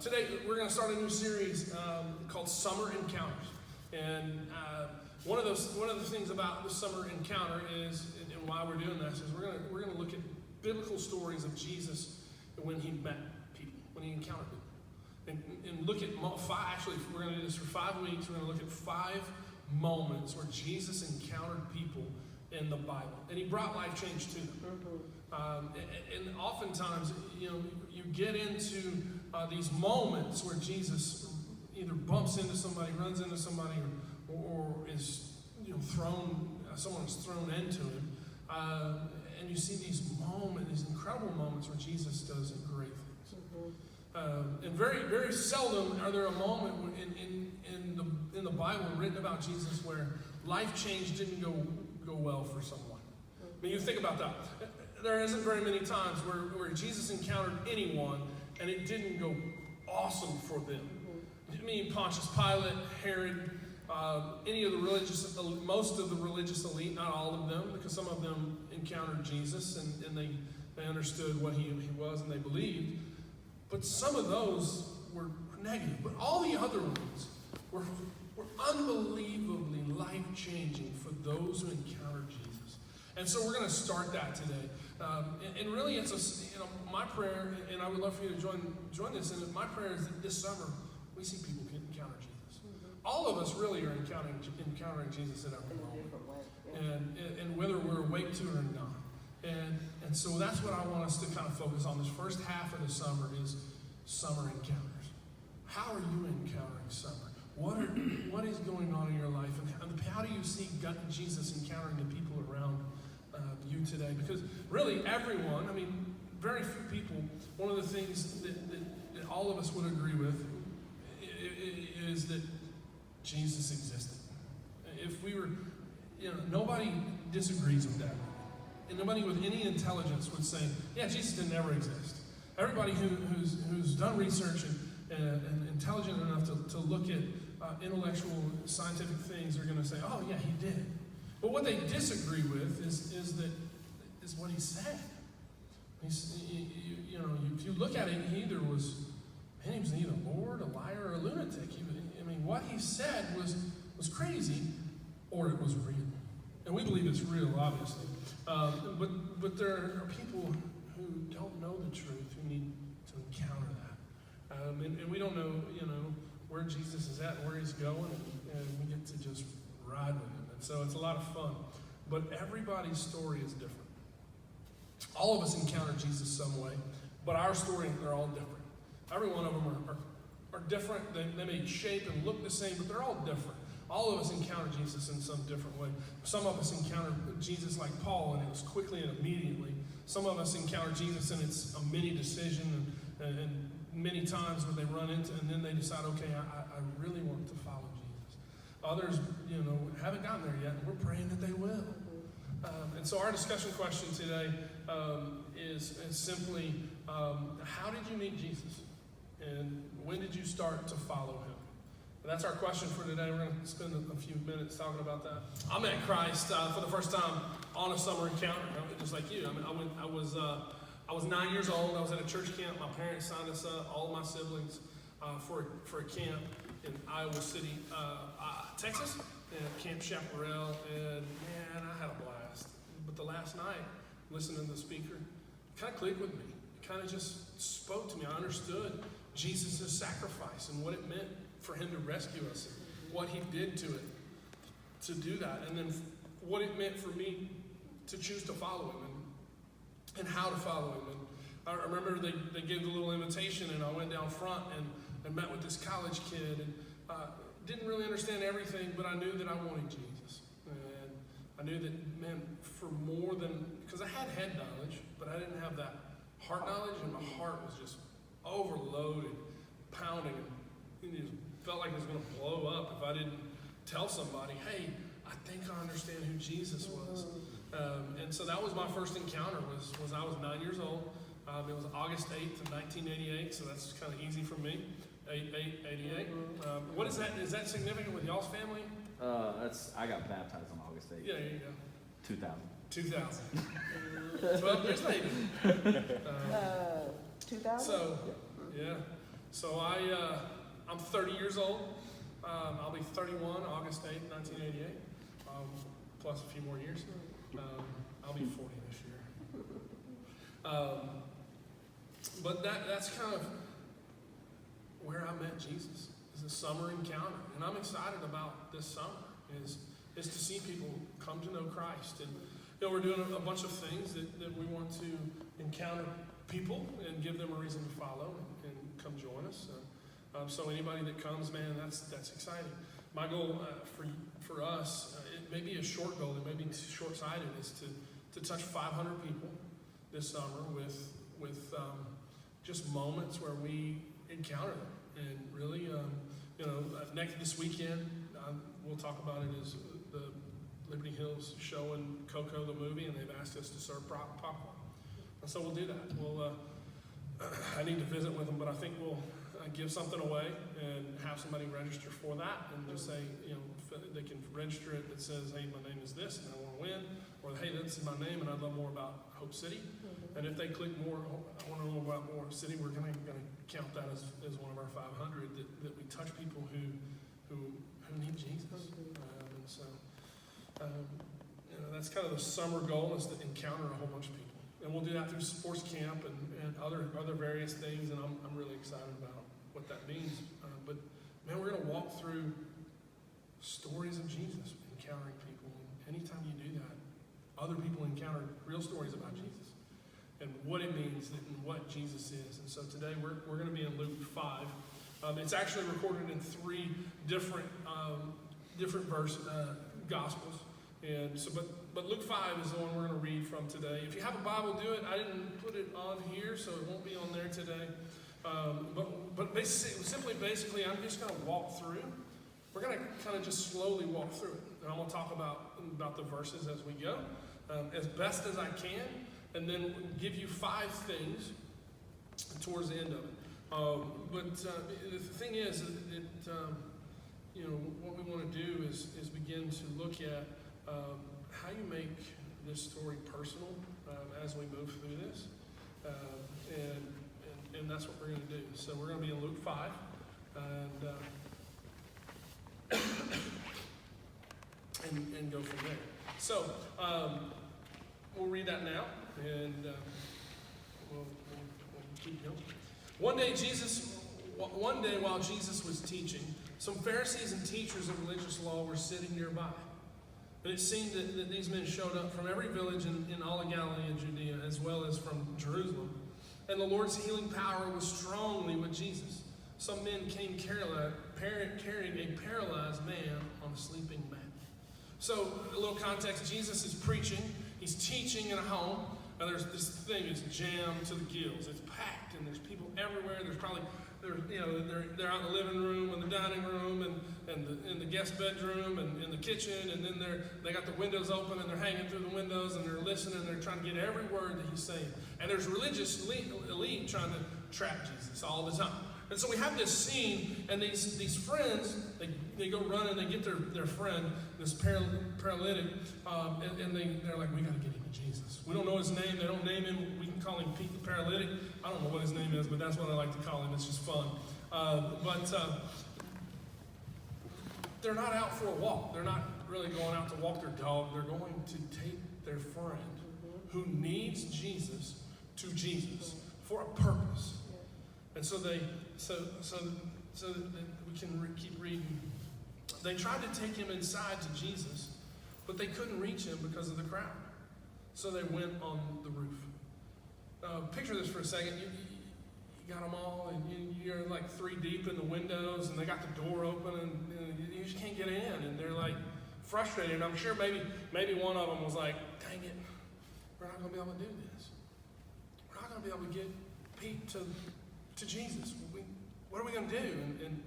Today we're going to start a new series called Summer Encounters, and one of the things about the Summer Encounter is, and why we're doing this, is we're going to look at biblical stories of Jesus when he met people, when he encountered people, and look at five. Actually, we're going to do this for 5 weeks. We're going to look at 5 moments where Jesus encountered people in the Bible, and he brought life change to them. And oftentimes, you get into these moments where Jesus either bumps into somebody, runs into somebody, or is thrown. Someone is thrown into him, and you see these incredible moments where Jesus does great things. And very, very seldom are there a moment in the Bible written about Jesus where life change didn't go well for someone. I mean, you think about that. There isn't very many times where Jesus encountered anyone and it didn't go awesome for them. I mean, Pontius Pilate, Herod, any of the most of the religious elite, not all of them, because some of them encountered Jesus and they understood what he was and they believed. But some of those were negative. But all the other ones were unbelievably life-changing for those who encountered Jesus. And so we're going to start that today. And really, it's my prayer, and I would love for you to join this. And my prayer is that this summer we see people encounter Jesus. All of us really are encountering Jesus at every moment, and whether we're awake to it or not. And so that's what I want us to kind of focus on. This first half of the summer is summer encounters. How are you encountering summer? What is going on in your life, and how do you see Jesus encountering the people around you today? Because really, everyone, very few people, one of the things that all of us would agree with is that Jesus existed. If we were, nobody disagrees with that. And nobody with any intelligence would say, yeah, Jesus didn't ever exist. Everybody who's done research and intelligent enough to look at intellectual, scientific things are going to say, oh, yeah, he did. But what they disagree with is what he said. If you look at it, he was either Lord, a liar, or a lunatic. What he said was crazy, or it was real. And we believe it's real, obviously. But there are people who don't know the truth, who need to encounter that. And we don't know, where Jesus is at and where he's going, and we get to just ride with him. And so it's a lot of fun. But everybody's story is different. All of us encounter Jesus some way, but our stories are all different. Every one of them are different. They may shape and look the same, but they're all different. All of us encounter Jesus in some different way. Some of us encounter Jesus like Paul, and it was quickly and immediately. Some of us encounter Jesus, and it's a mini decision, and many times where they run into, and then they decide, okay, I really want to follow Jesus. Others, haven't gotten there yet, and we're praying that they will. And so our discussion question today is simply, how did you meet Jesus? And when did you start to follow him? That's our question for today. We're going to spend a few minutes talking about that. I met Christ for the first time on a summer encounter, just like you. I was 9 years old. I was at a church camp. My parents signed us up, all of my siblings, for a camp in Iowa City, Texas, at Camp Chaparral. And man, I had a blast. But the last night, listening to the speaker, it kind of clicked with me. It kind of just spoke to me. I understood Jesus' sacrifice and what it meant for him to rescue us, and what he did to it, to do that, and then what it meant for me to choose to follow him, and how to follow him. And I remember they gave the little invitation, and I went down front and met with this college kid, and didn't really understand everything, but I knew that I wanted Jesus. And I knew that, man, for more than, because I had head knowledge, but I didn't have that heart knowledge, and my heart was just overloaded, pounding, and it felt like it was going to blow up if I didn't tell somebody, hey, I think I understand who Jesus was. And so that was my first encounter, was I was 9 years old. It was August 8th of 1988, so that's kind of easy for me, 88. What is that? Is that significant with y'all's family? I got baptized on August 8th. Yeah, there you go. 2000. 12 years later. 2000? So, yeah. So I'm 30 years old. I'll be 31 August 8, 1988, plus a few more years. I'll be 40 this year. But that's kind of where I met Jesus, is a summer encounter. And I'm excited about this summer, is to see people come to know Christ. And we're doing a bunch of things that we want to encounter people and give them a reason to follow and come join us. So anybody that comes, man, that's exciting. My goal for us, it may be a short goal, it may be short-sighted, is to touch 500 people this summer with just moments where we encounter them. And really, this weekend, we'll talk about it as the Liberty Hills showing Coco the movie, and they've asked us to serve popcorn. And so we'll do that. I need to visit with them, but I think we'll give something away and have somebody register for that, and just say, they can register it that says, hey, my name is this, and I want to win, or hey, this is my name, and I'd love more about Hope City. And if they click more, I want to know more about more City, we're going to count that as one of our 500 that we touch people who need Jesus. And so, that's kind of the summer goal, is to encounter a whole bunch of people. And we'll do that through sports camp and other various things, and I'm really excited about what that means. But man, we're going to walk through stories of Jesus, encountering people. And anytime you do that, other people encounter real stories about Jesus and what it means and what Jesus is. And so today we're going to be in Luke 5. It's actually recorded in 3 different gospels. And so, but Luke 5 is the one we're going to read from today. If you have a Bible, do it. I didn't put it on here, so it won't be on there today. But basically, I'm just going to walk through. We're going to kind of just slowly walk through it. And I'm going to talk about the verses as we go, as best as I can, and then give you 5 things towards the end of it. But the thing is that what we want to do is begin to look at how you make this story personal as we move through this, and that's what we're going to do. So we're going to be in Luke 5, and go from there. So we'll read that now, and we'll keep going. One day while Jesus was teaching, some Pharisees and teachers of religious law were sitting nearby. And it seemed that these men showed up from every village in all of Galilee and Judea, as well as from Jerusalem. And the Lord's healing power was strongly with Jesus. Some men came carrying a paralyzed man on a sleeping mat. So, a little context, Jesus is preaching, he's teaching in a home, and there's this thing is jammed to the gills. It's packed, and there's people everywhere. They're out in the living room and the dining room and in the guest bedroom and in the kitchen, and then they got the windows open and they're hanging through the windows and they're listening and they're trying to get every word that he's saying. And there's religious elite trying to trap Jesus all the time. And so we have this scene, and these friends, they go run and they get their friend, this paralytic, and they're like, we got to get him to Jesus. We don't know his name. They don't name him. We can call him Pete the paralytic. I don't know what his name is, but that's what I like to call him. It's just fun. But they're not out for a walk. They're not really going out to walk their dog. They're going to take their friend who needs Jesus to Jesus for a purpose. And so we can keep reading. They tried to take him inside to Jesus, but they couldn't reach him because of the crowd. So they went on the roof. Picture this for a second. You got them all, and you're like 3 deep in the windows, and they got the door open, and you just can't get in, and they're like frustrated. And I'm sure maybe one of them was like, dang it, we're not going to be able to do this. We're not going to be able to get Pete to Jesus. What are we going to do? And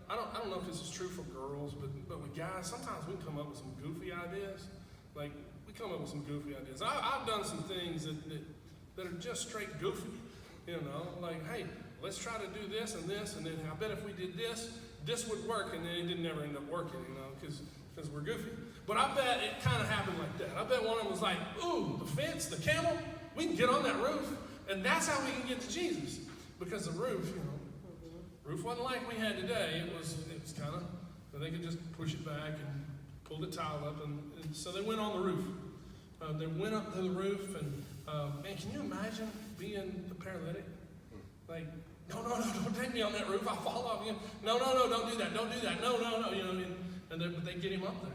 I don't know if this is true for girls, but with guys, sometimes we come up with some goofy ideas. Like, we come up with some goofy ideas. I've done some things that are just straight goofy. Like, hey, let's try to do this, and then I bet if we did this would work, and then it didn't ever end up working, because we're goofy. But I bet it kind of happened like that. I bet one of them was like, ooh, the fence, the camel, we can get on that roof, and that's how we can get to Jesus. Because the roof, Roof wasn't like we had today. It was kind of, they could just push it back and pull the tile up. And so they went on the roof. They went up to the roof, and man, can you imagine being the paralytic? Like, no, don't take me on that roof. I'll fall off again. No, don't do that. Don't do that. No. You know, but they get him up there.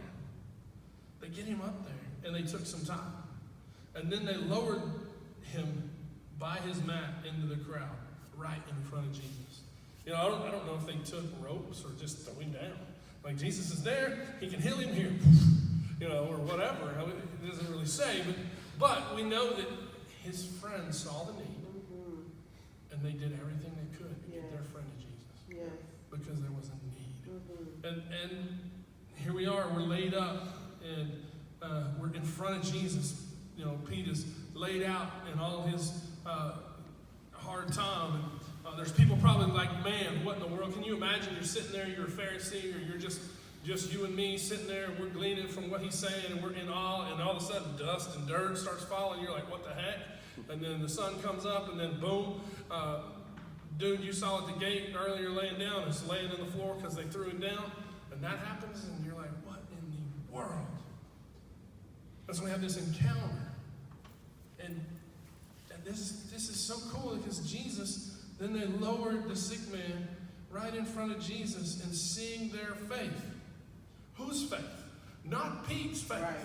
They get him up there, and they took some time. And then they lowered him by his mat into the crowd, right in front of Jesus. You know, I don't know if they took ropes or just throw him down. Like, Jesus is there, he can heal him here, you know, or whatever. It doesn't really say, but we know that his friends saw the need, and they did everything they could to get their friend to Jesus, because there was a need. And here we are, we're laid up, and we're in front of Jesus. You know, Pete is laid out in all his hard time. And there's people probably like, man, what in the world? Can you imagine you're sitting there, you're a Pharisee, or you're just you and me sitting there, and we're gleaning from what he's saying, and we're in awe, and all of a sudden dust and dirt starts falling. You're like, what the heck? And then the sun comes up, and then boom, dude you saw at the gate earlier laying down is laying on the floor because they threw him down. And that happens, and you're like, what in the world? And so we have this encounter. And this is so cool, because Jesus, then they lowered the sick man right in front of Jesus and seeing their faith. Whose faith? Not Pete's faith. Right.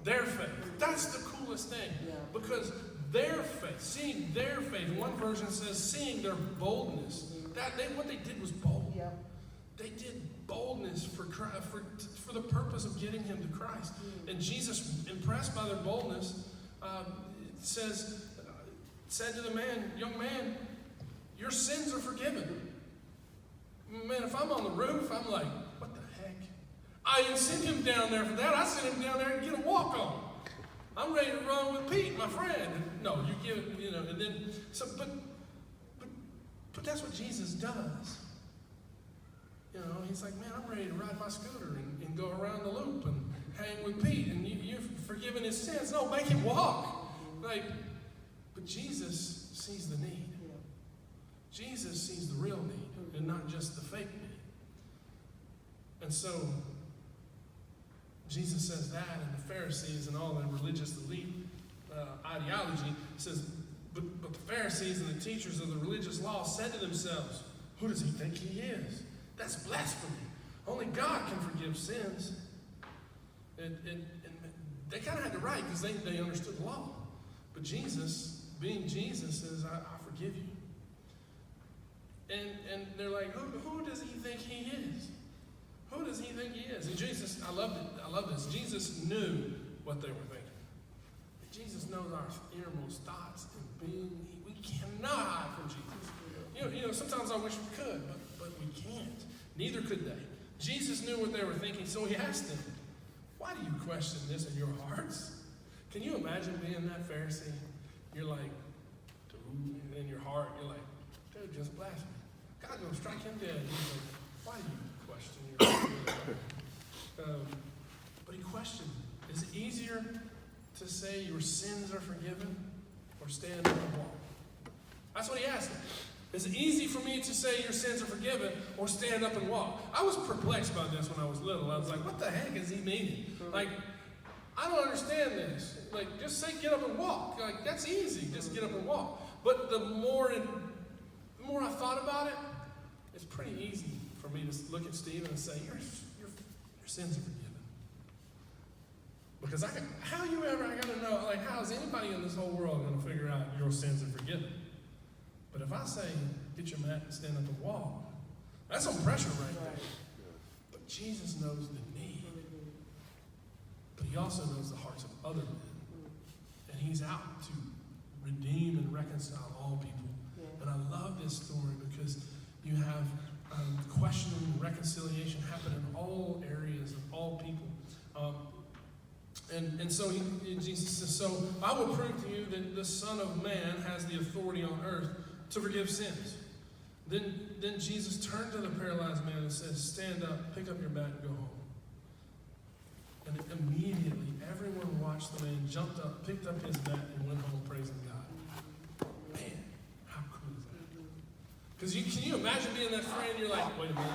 Their faith. That's the coolest thing. Yeah. Because their faith, seeing their faith, one version says seeing their boldness. What they did was bold. Yeah. They did boldness for the purpose of getting him to Christ. And Jesus, impressed by their boldness, said to the man, young man, your sins are forgiven. Man, if I'm on the roof, I'm like, what the heck? I didn't send him down there for that. I sent him down there to get a walk on. I'm ready to run with Pete, my friend. No, you give it, you know, and then, but that's what Jesus does. You know, he's like, man, I'm ready to ride my scooter and go around the loop and hang with Pete, and you've forgiven his sins. No, make him walk. Like, but Jesus sees the need. Jesus sees the real need and not just the fake need. And so Jesus says that, and the Pharisees and all the religious elite ideology says, but the Pharisees and the teachers of the religious law said to themselves, who does he think he is? That's blasphemy. Only God can forgive sins. And they kind of had to write because they understood the law. But Jesus, being Jesus, says, I forgive you. And they're like, who does he think he is? Who does he think he is? And Jesus, I love this. Jesus knew what they were thinking. Jesus knows our innermost thoughts and being. We cannot hide from Jesus. You know, sometimes I wish we could, but we can't. Neither could they. Jesus knew what they were thinking, so he asked them, why do you question this in your hearts? Can you imagine being that Pharisee? You're like, dude, in your heart, you're like, dude, just blasphemy. God's going to strike him dead. He's like, why do you question your heart? But he questioned, is it easier to say your sins are forgiven or stand up and walk? That's what he asked him. Is it easy for me to say your sins are forgiven or stand up and walk? I was perplexed by this when I was little. I was like, what the heck is he meaning? Like, I don't understand this. Like, just say get up and walk. Like, that's easy. Just get up and walk. But the more I thought about it, it's pretty easy for me to look at Stephen and say, your sins are forgiven. Because I gotta know, like, how is anybody in this whole world going to figure out your sins are forgiven? But if I say, get your mat and stand up and walk, that's some pressure right there. But Jesus knows the need. But he also knows the hearts of other men. And he's out to redeem and reconcile all people. And I love this story because you have questioning and reconciliation happen in all areas of all people. And so Jesus says, so I will prove to you that the Son of Man has the authority on earth to forgive sins. Then Jesus turned to the paralyzed man and says, stand up, pick up your mat, and go home. And immediately, everyone watched the man, jumped up, picked up his mat, and went home praising God. Man, how cool is that? Because can you imagine being that friend? You're like, wait a minute,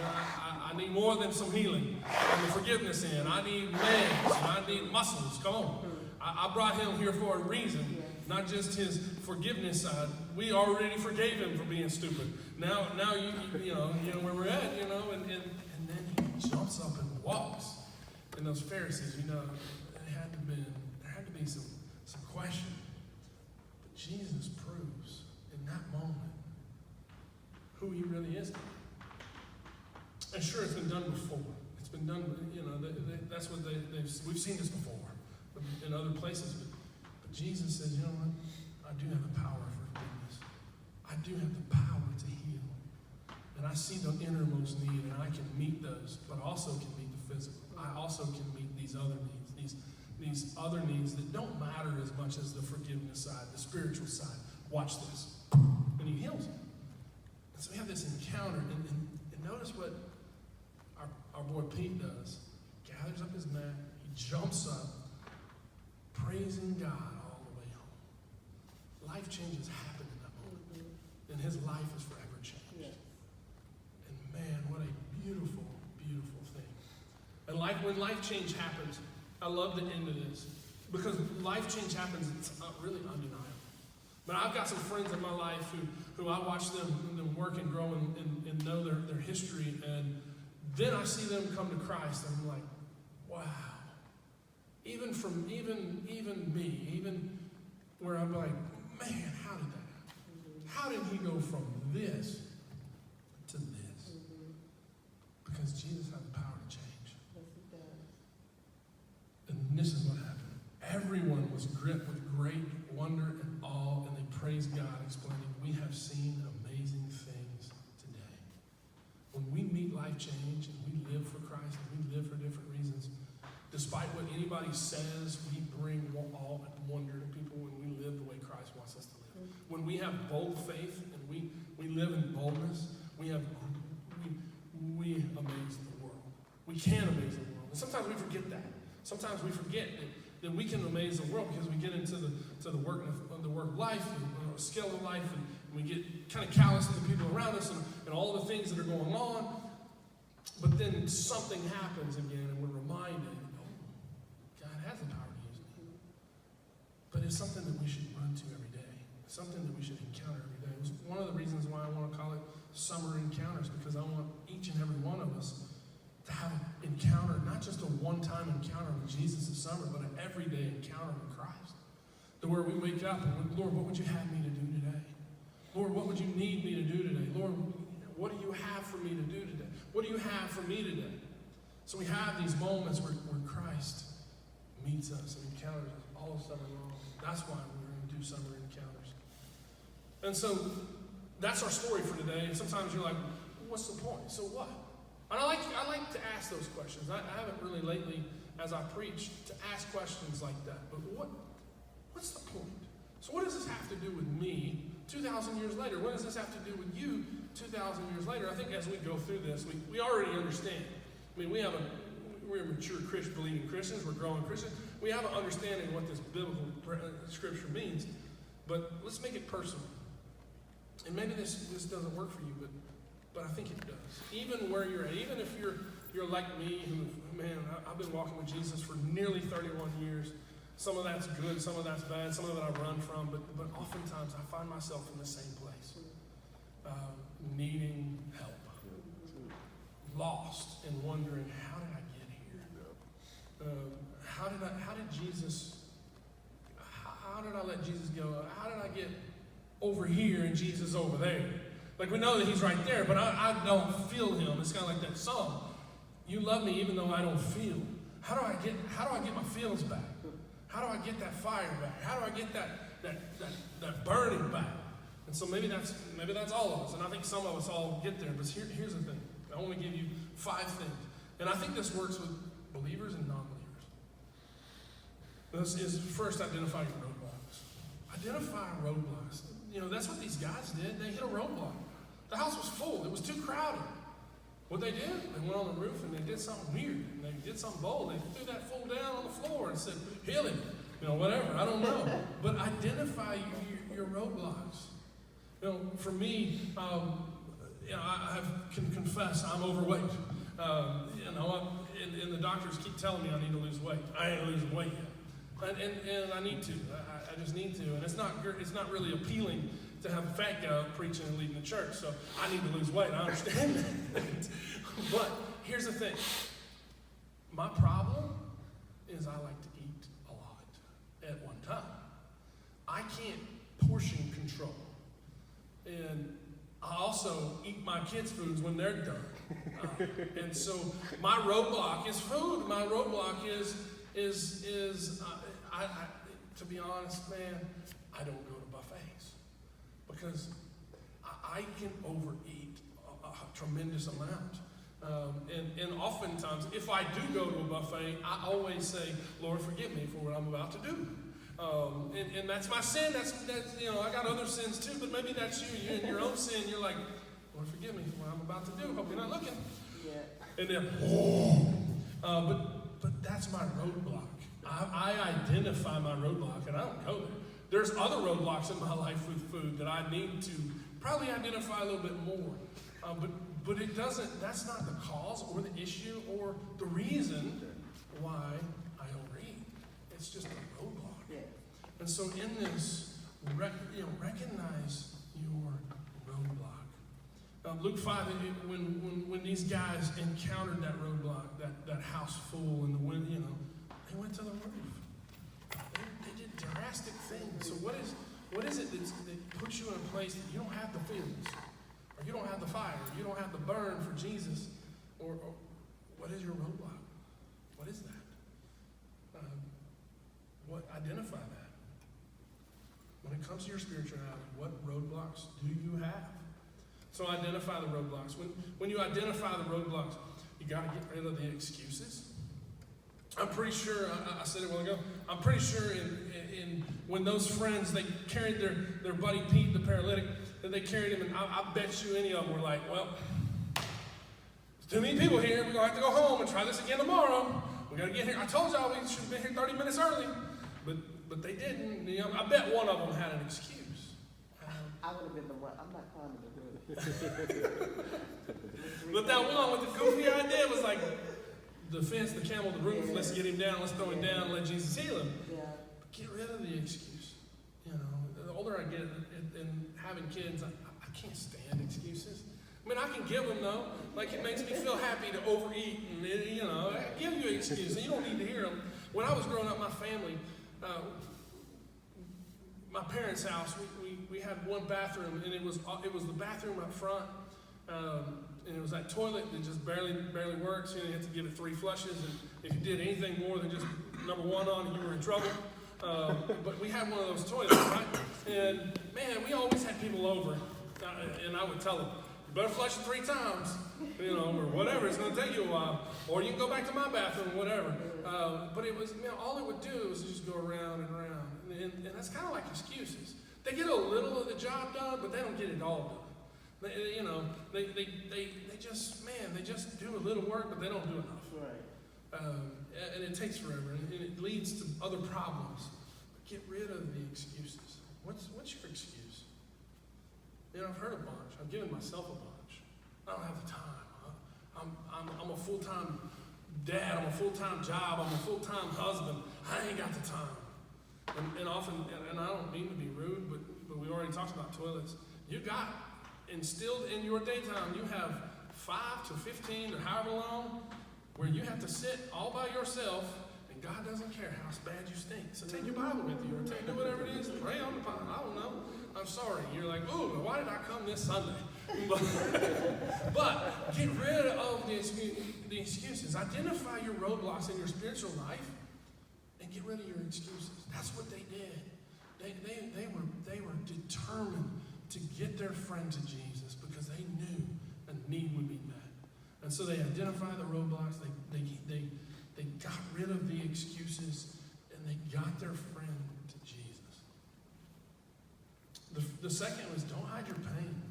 I need more than some healing and the forgiveness in. I need legs and I need muscles. Come on. I brought him here for a reason, not just his forgiveness side. We already forgave him for being stupid. Now you know where we're at, and then he jumps up and walks. And those Pharisees, there had to be some question. But Jesus proves in that moment who he really is. And sure, it's been done before. It's been done, that's what we've seen this before in other places. But Jesus says, you know what? I do have the power for forgiveness. I do have the power to heal. And I see the innermost need, and I can meet those, but also can meet the physical. I also can meet these other needs, these other needs that don't matter as much as the forgiveness side, the spiritual side. Watch this. And he heals them. And so we have this encounter, and notice what our boy Pete does. He gathers up his mat, he jumps up, praising God all the way home. Life changes happen in that moment. And his life is forever changed. And man, what a beautiful, beautiful thing. And when life change happens, I love the end of this. Because life change happens, it's really undeniable. But I've got some friends in my life who I watch them work and grow and know their history, and then I see them come to Christ, and I'm like, wow. Even me, even where I'm like, man, how did that happen? How did he go from this to this? Because Jesus had the power to change. Yes, he does. And this is what happened. Everyone was gripped with great wonder and awe, and they praised God, explaining, we have seen amazing things today. When we meet life change and we live for Christ and we live for different reasons, despite what anybody says, we bring awe and wonder to people when we live the way Christ wants us to live. When we have bold faith and we live in boldness, we amaze the world. We can amaze the world. And sometimes we forget that. Sometimes we forget that we can amaze the world because we get into the work of life and the skill of life, and we get kind of callous to the people around us and all the things that are going on. But then something happens again, and we're reminded, God has the power to use me. But it's something that we should run to every day. It's something that we should encounter every day. It was one of the reasons why I want to call it Summer Encounters, because I want each and every one of us to have an encounter, not just a one-time encounter with Jesus this summer, but an everyday encounter with Christ. To where we wake up and, Lord, what would you have me to do today? Lord, what would you need me to do today? Lord, what do you have for me to do today? What do you have for me today? So we have these moments where Christ meets us and encounters us all summer long. That's why we're going to do Summer Encounters. And so that's our story for today. And sometimes you're like, what's the point? So what? And I like to ask those questions. I haven't really lately, as I preach, to ask questions like that. But what's the point? So what does this have to do with me 2,000 years later? What does this have to do with you 2,000 years later? I think as we go through this, we already understand. I mean, we're mature believing Christians. We're growing Christians. We have an understanding of what this biblical scripture means. But let's make it personal. And maybe this doesn't work for you, but I think it does. Even where you're at, even if you're like me, I've been walking with Jesus for nearly 31 years. Some of that's good, some of that's bad, some of it I run from, but oftentimes I find myself in the same place, needing help, lost and wondering, how did I get here? How did I let Jesus go? How did I get over here and Jesus over there? Like, we know that he's right there, but I don't feel him. It's kind of like that song. You love me even though I don't feel. How do I get my feelings back? How do I get that fire back? How do I get that burning back? And so maybe that's all of us. And I think some of us all get there. But here's the thing. I want to give you 5 things. And I think this works with believers and non-believers. This is first, identify your roadblocks. Identify roadblocks. That's what these guys did. They hit a roadblock. The house was full. It was too crowded. What they did, they went on the roof and they did something weird. And they did something bold. They threw that fool down on the floor and said, heal him. Whatever. I don't know. But identify your roadblocks. For me, can confess I'm overweight. And the doctors keep telling me I need to lose weight. I ain't losing weight yet, and I need to. I just need to. And it's not really appealing to have a fat guy up preaching and leading the church. So I need to lose weight. I understand that. But here's the thing. My problem is I like to eat a lot at one time. I can't portion control. And I also eat my kids' foods when they're done. And so my roadblock is food. My roadblock is to be honest, man, I don't go to buffets because I can overeat a tremendous amount. And oftentimes, if I do go to a buffet, I always say, Lord, forgive me for what I'm about to do. And that's my sin. That's I got other sins too, but maybe that's you. You're in your own sin. You're like, Lord, forgive me for what I'm about to do. Hope you're not looking. Yeah. And then, but that's my roadblock. I identify my roadblock, and I don't go there. There's other roadblocks in my life with food that I need to probably identify a little bit more. But it doesn't. That's not the cause or the issue or the reason why I overeat. It's just a roadblock. Yeah. And so in this, recognize your roadblock. Luke 5, when these guys encountered that roadblock, that house full and the wind, they went to the roof. They did drastic things. So what is it that puts you in a place that you don't have the feelings, or you don't have the fire, or you don't have the burn for Jesus, or what is your roadblock? What is that? Identify that. When it comes to your spirituality, what roadblocks do you have? So identify the roadblocks. When you identify the roadblocks, you got to get rid of the excuses. I'm pretty sure, I said it a while ago, I'm pretty sure in when those friends, they carried their buddy Pete, the paralytic, that they carried him, and I bet you any of them were like, well, there's too many people here, we're going to have to go home and try this again tomorrow. We got to get here. I told y'all we should have been here 30 minutes early. But they didn't. I bet one of them had an excuse. I would have been the one. I'm not climbing the roof. But that one with the goofy idea was like, the fence, the camel, the roof, let's get him down, let's throw him down, let Jesus heal him. Yeah. But get rid of the excuse. The older I get and having kids, I can't stand excuses. I mean, I can give them though. Like it makes me feel happy to overeat and I give you an excuse and you don't need to hear them. When I was growing up, my family, my parents' house, we had one bathroom, and it was the bathroom up front, and it was that toilet that just barely works. You had to give it 3 flushes, and if you did anything more than just number 1 on it, you were in trouble. But we had one of those toilets, right? And man, we always had people over, and I would tell them, you better flush it 3 times, or whatever. It's going to take you a while, or you can go back to my bathroom, whatever. But it was, all it would do was just go around and around. And that's kind of like excuses. They get a little of the job done, but they don't get it all done. They just do a little work, but they don't do enough. Right. And it takes forever, and it leads to other problems. But get rid of the excuses. What's your excuse? I've heard a bunch. I've given myself a bunch. I don't have the time. I'm a full-time dad. I'm a full-time job. I'm a full-time husband. I ain't got the time. And often, and I don't mean to be rude, but we already talked about toilets. You got instilled in your daytime, you have 5 to 15 or however long where you have to sit all by yourself, and God doesn't care how bad you stink. So take your Bible with you, or do whatever it is, pray on the Bible. I don't know. I'm sorry. You're like, ooh, why did I come this Sunday? But get rid of the excuses. Identify your roadblocks in your spiritual life and get rid of your excuses. That's what they did. They were determined to get their friend to Jesus because they knew a need would be met. And so they identified the roadblocks, they got rid of the excuses, and they got their friend to Jesus. The second was don't hide your pain.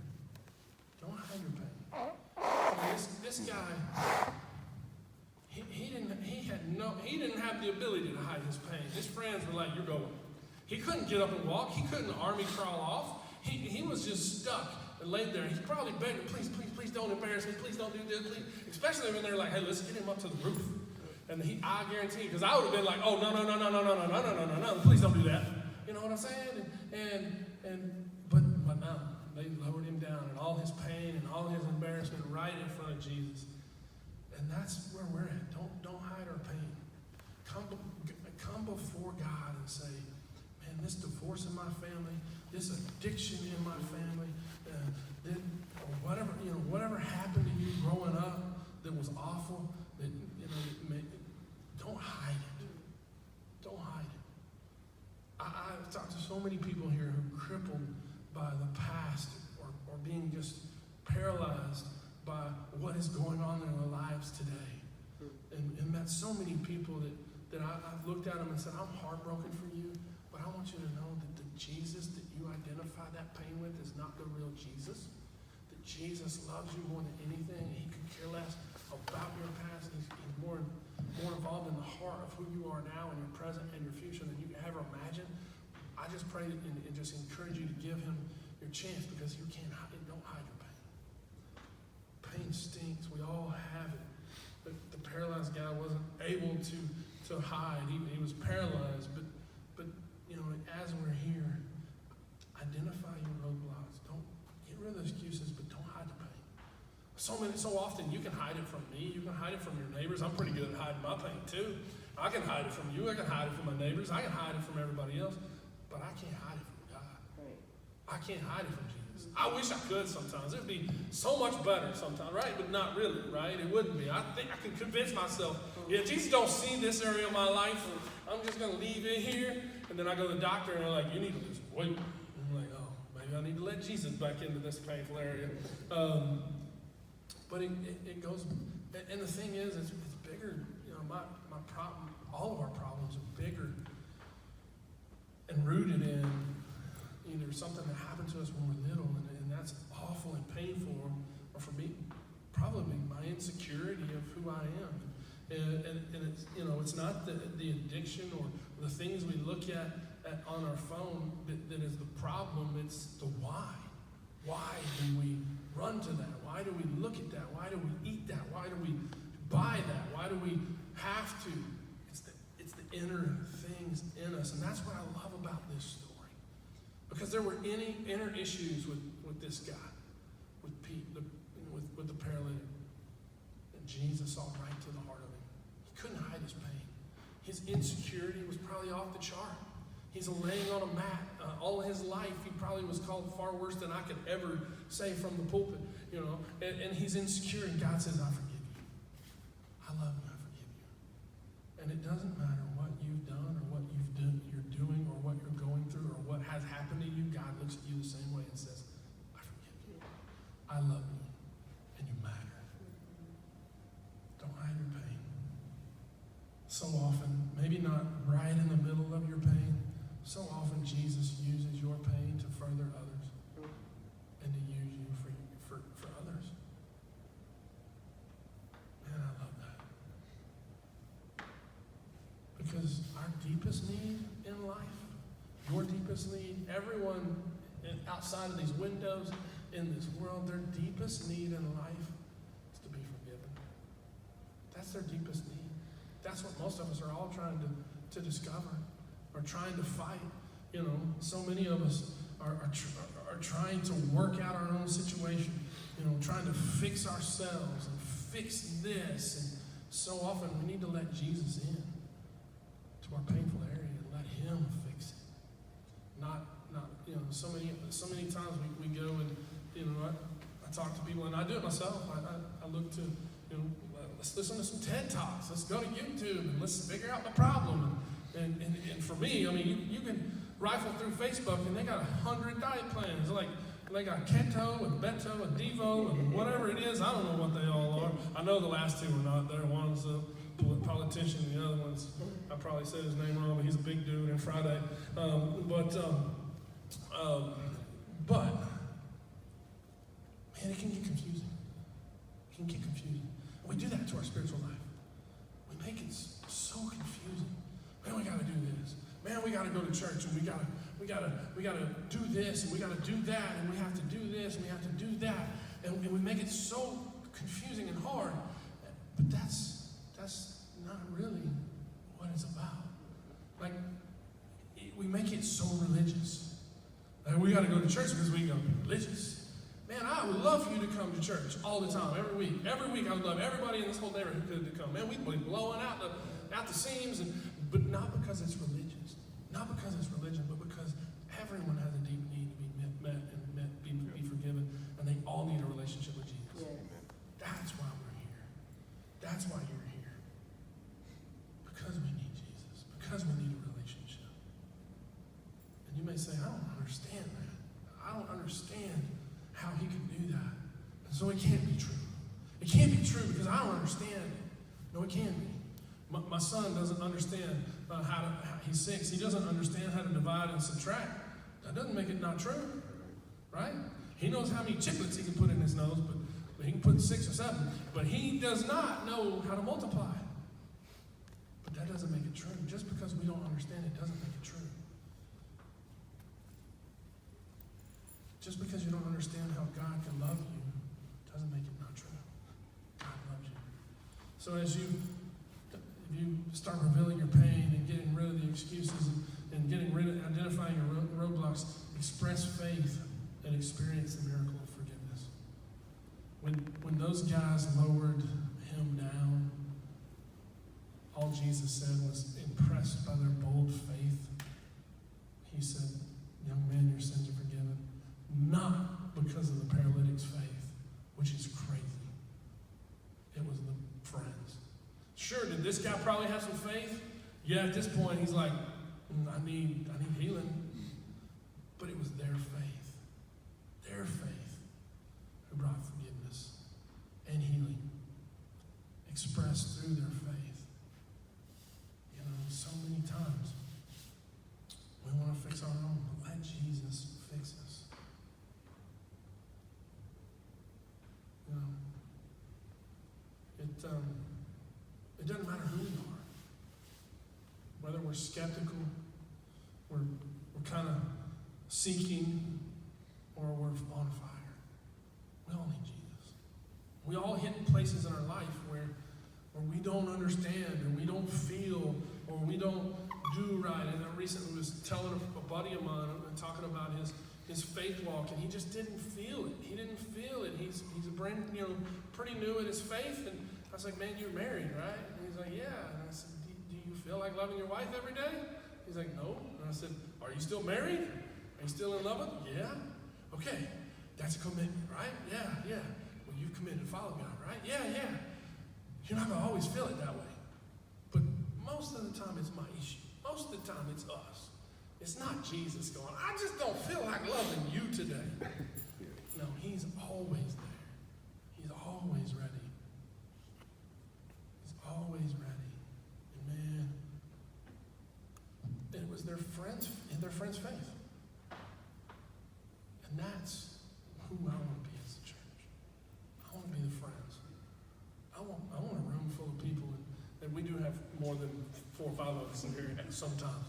Don't hide your pain. I mean, this guy, he didn't have the ability to hide his pain. His friends were like, you're going. He couldn't get up and walk. He couldn't army crawl off. He was just stuck and laid there. He's probably begging, please, please, please don't embarrass me. Please don't do this. Please. Especially when they're like, hey, let's get him up to the roof. And I guarantee you, because I would have been like, oh, no, please don't do that. You know what I'm saying? But no, they lowered him down and all his pain and all his embarrassment right in front of Jesus. And that's where we're at. Don't hide our pain. Come before God and say, man, this divorce in my family, this addiction in my family, whatever happened to you growing up that was awful, don't hide it. Don't hide it. I've talked to so many people here who are crippled by the past or being just paralyzed by what is going on in their lives today. And met so many people that I've looked at them and said, I'm heartbroken for you, but I want you to know that the Jesus that you identify that pain with is not the real Jesus. That Jesus loves you more than anything. He could care less about your past. He's more involved in the heart of who you are now and your present and your future than you could ever imagine. I just pray and just encourage you to give him your chance, because you can't hide it. Don't hide your pain. Pain stinks. We all have it. The paralyzed guy wasn't able to hide. He was paralyzed. But as we're here, identify your roadblocks. Don't get rid of the excuses, but don't hide the pain. So often you can hide it from me. You can hide it from your neighbors. I'm pretty good at hiding my pain too. I can hide it from you. I can hide it from my neighbors. I can hide it from everybody else. But I can't hide it from God. Right. I can't hide it from Jesus. I wish I could sometimes. It'd be so much better sometimes, right? But not really, right? It wouldn't be. I think I can convince myself, yeah, Jesus don't see this area of my life. I'm just going to leave it here. And then I go to the doctor and they're like, you need to lose weight. I'm like, oh, maybe I need to let Jesus back into this painful area. But it goes, and the thing is, it's bigger. My problem, all of our problems are bigger and rooted in either something that happened to us when we were little, and that's awful and painful, or for me, probably my insecurity of who I am. And it's not the addiction or the things we look at on our phone that is the problem. It's the why. Why do we run to that? Why do we look at that? Why do we eat that? Why do we buy that? Why do we have to? It's the inner things in us, and that's what I love about this story. Because there were any inner issues with this guy, with Pete, with the paralytic, and Jesus saw right to the heart of him. He couldn't hide his pain. His insecurity was probably off the chart. He's laying on a mat. All his life, he probably was called far worse than I could ever say from the pulpit, and he's insecure, and God says, I forgive you. I love you, I forgive you. And it doesn't matter what you've done or what you're doing or what you're going through or what has happened to you. God looks at you the same way and says, I forgive you. I love you, and you matter. Don't hide your pain. So often, maybe not right in the middle of your pain, so often Jesus uses your pain to further others and to use you for others. Man, I love that. Because our deepest need in life, your deepest need, everyone outside of these windows in this world, their deepest need in life is to be forgiven. That's their deepest need. That's what most of us are all trying to discover. Are trying to fight. So many of us are trying to work out our own situation, trying to fix ourselves and fix this. And so often we need to let Jesus in to our painful area and let him fix it. Not so many times we go and, I talk to people, and I do it myself. I look to, let's listen to some TED Talks. Let's go to YouTube and let's figure out the problem. And for me, you can rifle through Facebook and they got 100 diet plans. Like they got keto and beto and devo and whatever it is. I don't know what they all are. I know the last two are not there. One's a politician, the other one's, I probably said his name wrong, but he's a big dude in Friday. But man, it can get confusing. It can get confusing. And we do that to our spiritual life. We make it so confusing. Man, we got to do this. Man, we got to go to church, and we got we gotta do this, and we gotta do that, and we have to do this, and we have to do that, and we make it so confusing and hard. But that's not really what it's about. Like, we make it so religious. Like, we gotta go to church because we go religious. Man, I would love for you to come to church all the time, every week. Every week I would love everybody in this whole neighborhood to come. Man, we'd be blowing out the seams, but not because it's religious. Not because it's religion, but because everyone has a deep need to be met and be forgiven, and they all need a relationship with Jesus. Yes. That's why we're here. That's why you're here. Because we need Jesus. Because we need a relationship. And you may say, I don't understand that. I don't understand how he can do that. And so it can't be true. It can't be true because I don't understand it. No, it can be. My son doesn't understand he's 6. He doesn't understand how to divide and subtract. That doesn't make it not true, right? He knows how many chiclets he can put in his nose, but he can put 6 or 7. But he does not know how to multiply. But that doesn't make it true. Just because we don't understand it doesn't make it true. Just because you don't understand how God can love you doesn't make it not true. God loves you. So if you start revealing your pain and getting rid of the excuses and identifying your roadblocks, express faith and experience the miracle of forgiveness. When those guys lowered him down, all Jesus said was, impressed by their bold faith, he said, young man, your sins are forgiven. Not because of the paralytic's faith, which is crazy. It was the friends. Sure, did this guy probably have some faith? Yeah, at this point, he's like, I need healing. But it was their faith, who brought forgiveness and healing, expressed through their faith. You know, so many times, we want to fix our own, but let Jesus fix us. You know, it doesn't matter who we are. Whether we're skeptical, we're kind of seeking, or we're on fire. We all need Jesus. We all hit places in our life where we don't understand, or we don't feel, or we don't do right. And I recently was telling a buddy of mine, talking about his faith walk, and he just didn't feel it. He didn't feel it. He's pretty new in his faith, and I was like, man, you're married, right? And he's like, yeah. And I said, do you feel like loving your wife every day? He's like, no. And I said, are you still married? Are you still in love with her? Yeah. Okay, that's a commitment, right? Yeah. Well, you've committed to follow God, right? Yeah. You're not going to always feel it that way. But most of the time, it's my issue. Most of the time, it's us. It's not Jesus going, I just don't feel like loving you today. No, he's always there. He's always ready. He's always ready. And man, it was their friends' faith. And that's who I want to be as a church. I want to be the friends. I want a room full of people, and we do have more than 4 or 5 of us in here sometimes.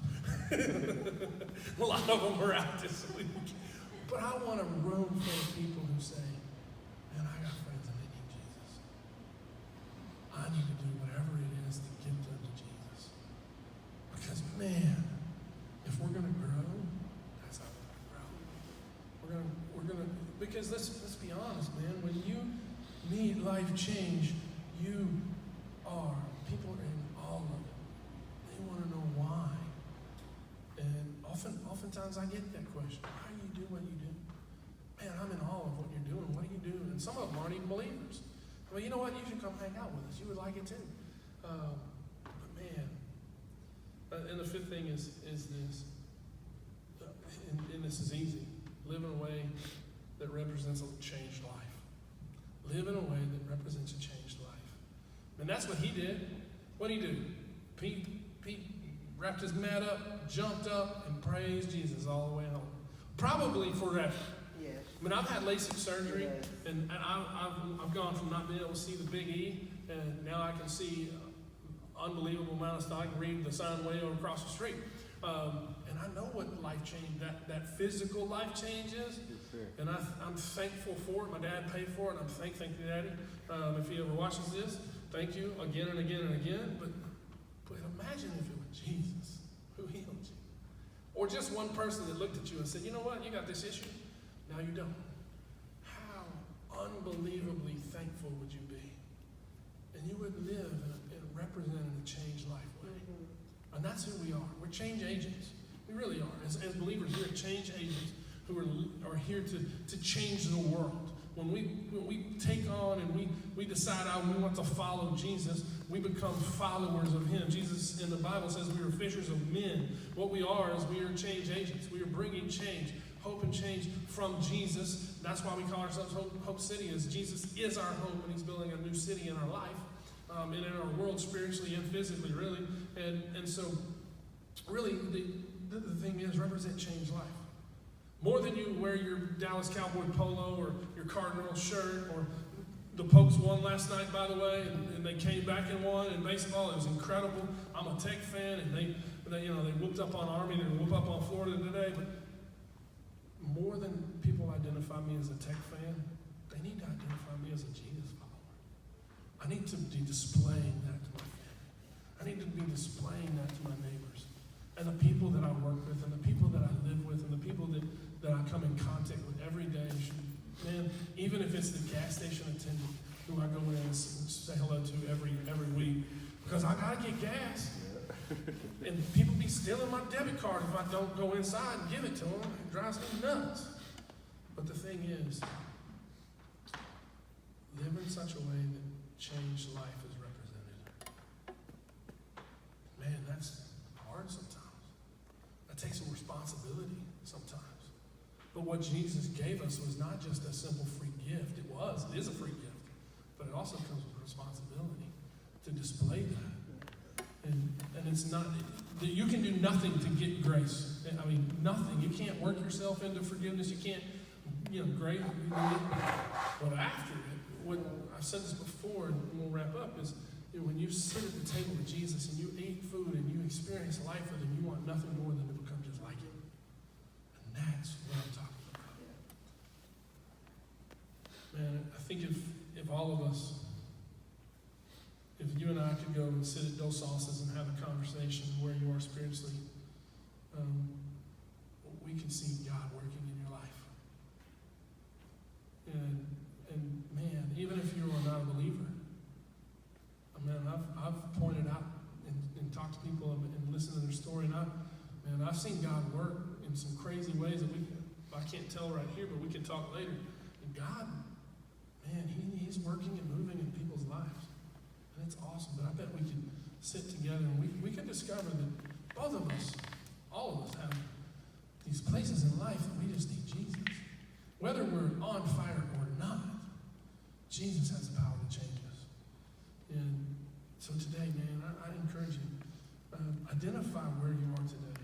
A lot of them are out this week. But I want a room full of people who say, man, I got friends and they need Jesus. I need to do whatever it is to get them to Jesus. Because, man, if we're going to grow, that's how we're going to grow. Because let's be honest, man, when you need life change, people are in all of it. They want to know why. And oftentimes I get that question, why do you do what you do? Man, I'm in awe of what you're doing. What do you do? And some of them aren't even believers. Well, you know what? You should come hang out with us. You would like it too. But man, and the 5th thing is this, and this is easy. Live in a way that represents a changed life. Live in a way that represents a changed life. And that's what he did. What did he do? Pete wrapped his mat up, jumped up, and praised Jesus all the way home. Probably forever. Yes. I mean, I've had LASIK surgery, Yes. and I've gone from not being able to see the big E, and now I can see unbelievable amount of stuff. I can read the sign way over across the street. And I know what life change, that physical life change is. Yes, sir. And I'm thankful for it. My dad paid for it, and thank you, Daddy. If he ever watches this, thank you again and again and again. But imagine if it was Jesus who healed you. Or just one person that looked at you and said, you know what, you got this issue. Now you don't. How unbelievably thankful would you be? And you would live and represent in a changed life way. And that's who we are. We're change agents. We really are. As believers, we're change agents who are here to change the world. When we take on and we decide we want to follow Jesus, we become followers of him. Jesus in the Bible says we are fishers of men. What we are is we are change agents. We are bringing change, hope and change from Jesus. That's why we call ourselves Hope City, as Jesus is our hope, and he's building a new city in our life, and in our world, spiritually and physically, really. And so, really, the thing is, represent change life. More than you wear your Dallas Cowboy polo or your Cardinal shirt, or the Pokes won last night, by the way, and they came back and won in baseball. It was incredible. I'm a Tech fan, and they whooped up on Army, and they whooped up on Florida today. But more than people identify me as a Tech fan, they need to identify me as a Jesus follower. I need to be displaying that to my family. I need to be displaying that to my neighbors, and the people that I work with, and the people that I live with, and the people that I come in contact with every day. Man, even if it's the gas station attendant who I go in and say hello to every week, because I gotta get gas. And people be stealing my debit card if I don't go inside and give it to them. It drives me nuts. But the thing is, live in such a way that changed life is represented. Man, that's hard sometimes. That takes some responsibility sometimes. But what Jesus gave us was not just a simple free gift. It is a free gift. But it also comes with responsibility to display that. And it's not, you can do nothing to get grace. I mean, nothing. You can't work yourself into forgiveness. You can't, grace. But after it, what I've said this before, and we'll wrap up, is when you sit at the table with Jesus and you eat food and you experience life with him, you want nothing more than to become just like him. And that's what I'm talking about. Man, I think if all of us, if you and I could go and sit at Dos Salsas and have a conversation where you are spiritually, we can see God working in your life. And man, even if you are not a believer, I've pointed out and talked to people and listened to their story, and I've seen God work in some crazy ways that I can't tell right here, but we can talk later. And God, man, he's working and moving in people's lives. And it's awesome. But I bet we can sit together and we can discover that both of us, all of us, have these places in life that we just need Jesus. Whether we're on fire or not, Jesus has the power to change us. And so today, man, I encourage you, identify where you are today.